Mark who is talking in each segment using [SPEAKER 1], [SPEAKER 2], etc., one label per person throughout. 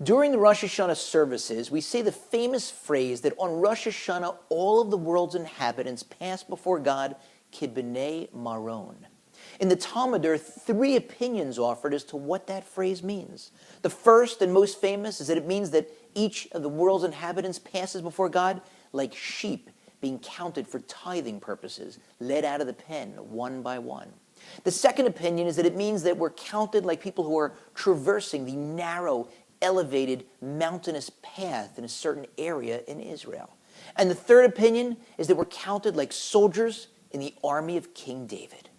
[SPEAKER 1] During the Rosh Hashana services, we say the famous phrase that on Rosh Hashana, all of the world's inhabitants pass before God, kibnei maron. In the Talmud, there are three opinions offered as to what that phrase means. The first and most famous is that it means that each of the world's inhabitants passes before God like sheep being counted for tithing purposes, led out of the pen one by one. The second opinion is that it means that we're counted like people who are traversing the narrow, elevated, mountainous path in a certain area in Israel. And the third opinion is that we're counted like soldiers in the army of King David.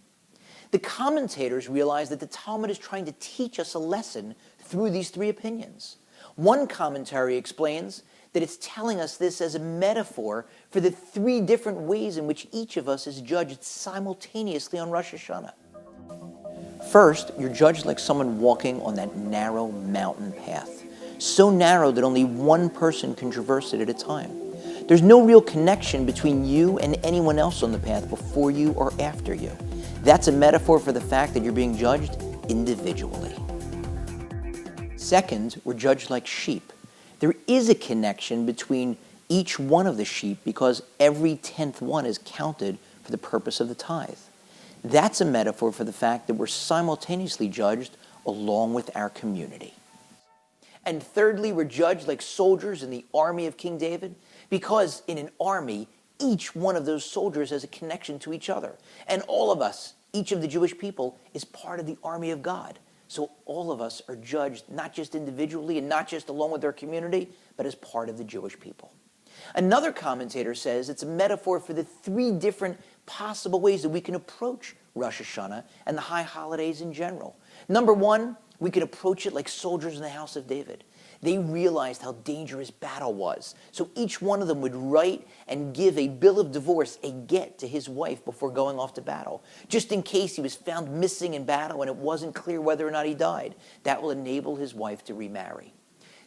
[SPEAKER 1] The commentators realize that the Talmud is trying to teach us a lesson through these three opinions. One commentary explains that it's telling us this as a metaphor for the three different ways in which each of us is judged simultaneously on Rosh Hashana. First, you're judged like someone walking on that narrow mountain path, so narrow that only one person can traverse it at a time. There's no real connection between you and anyone else on the path before you or after you. That's a metaphor for the fact that you're being judged individually. Second, we're judged like sheep. There is a connection between each one of the sheep because every 10th one is counted for the purpose of the tithe. That's a metaphor for the fact that we're simultaneously judged along with our community. And thirdly, we're judged like soldiers in the army of King David because in an army, each one of those soldiers has a connection to each other. And all of us, each of the Jewish people, is part of the army of God. So all of us are judged not just individually and not just along with our community, but as part of the Jewish people. Another commentator says it's a metaphor for the three different possible ways that we can approach Rosh Hashanah and the high holidays in general. Number one, we could approach it like soldiers in the house of David. They realized how dangerous battle was. So each one of them would write and give a bill of divorce, a get, to his wife before going off to battle, just in case he was found missing in battle and it wasn't clear whether or not he died. That will enable his wife to remarry.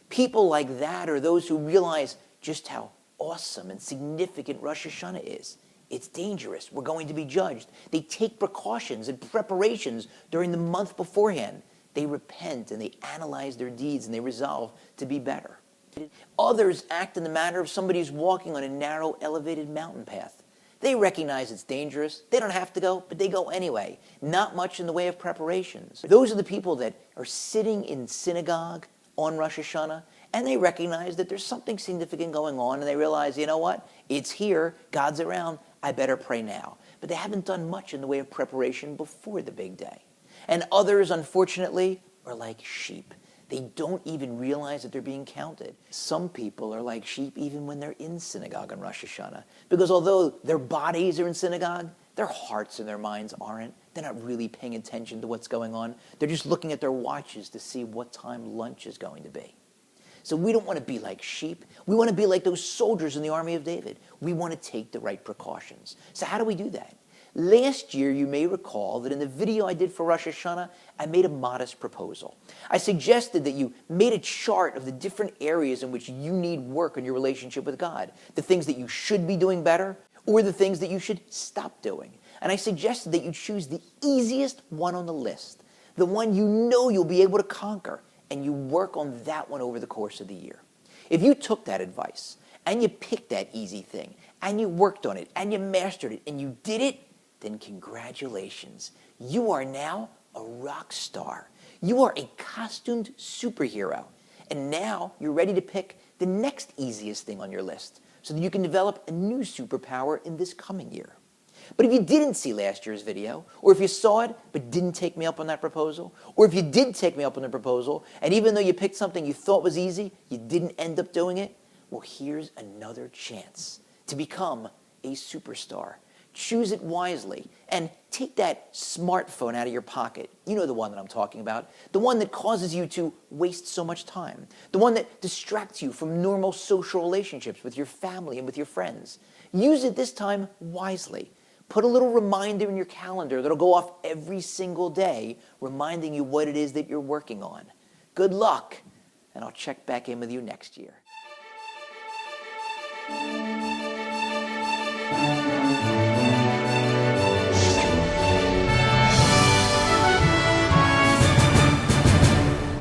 [SPEAKER 1] People like that are those who realize just how awesome and significant Rosh Hashanah is. It's dangerous. We're going to be judged. They take precautions and preparations during the month beforehand. They repent and they analyze their deeds and they resolve to be better. Others act in the manner of somebody who's walking on a narrow, elevated mountain path. They recognize it's dangerous. They don't have to go, but they go anyway. Not much in the way of preparations. Those are the people that are sitting in synagogue on Rosh Hashanah, and they recognize that there's something significant going on, and they realize, you know what? It's here. God's around. I better pray now. But they haven't done much in the way of preparation before the big day. And others, unfortunately, are like sheep. They don't even realize that they're being counted. Some people are like sheep even when they're in synagogue on Rosh Hashanah. Because although their bodies are in synagogue, their hearts and their minds aren't. They're not really paying attention to what's going on. They're just looking at their watches to see what time lunch is going to be. So we don't want to be like sheep. We want to be like those soldiers in the army of David. We want to take the right precautions. So how do we do that? Last year, you may recall that in the video I did for Rosh Hashanah, I made a modest proposal. I suggested that you made a chart of the different areas in which you need work in your relationship with God, the things that you should be doing better, or the things that you should stop doing. And I suggested that you choose the easiest one on the list, the one you know you'll be able to conquer, and you work on that one over the course of the year. If you took that advice, and you picked that easy thing, and you worked on it, and you mastered it, and you did it, then congratulations. You are now a rock star. You are a costumed superhero. And now you're ready to pick the next easiest thing on your list so that you can develop a new superpower in this coming year. But if you didn't see last year's video, or if you saw it but didn't take me up on that proposal, or if you did take me up on the proposal, and even though you picked something you thought was easy, you didn't end up doing it, well, here's another chance to become a superstar. Choose it wisely and take that smartphone out of your pocket. You know the one that I'm talking about. The one that causes you to waste so much time. The one that distracts you from normal social relationships with your family and with your friends. Use it this time wisely. Put a little reminder in your calendar that'll go off every single day, reminding you what it is that you're working on. Good luck, and I'll check back in with you next year.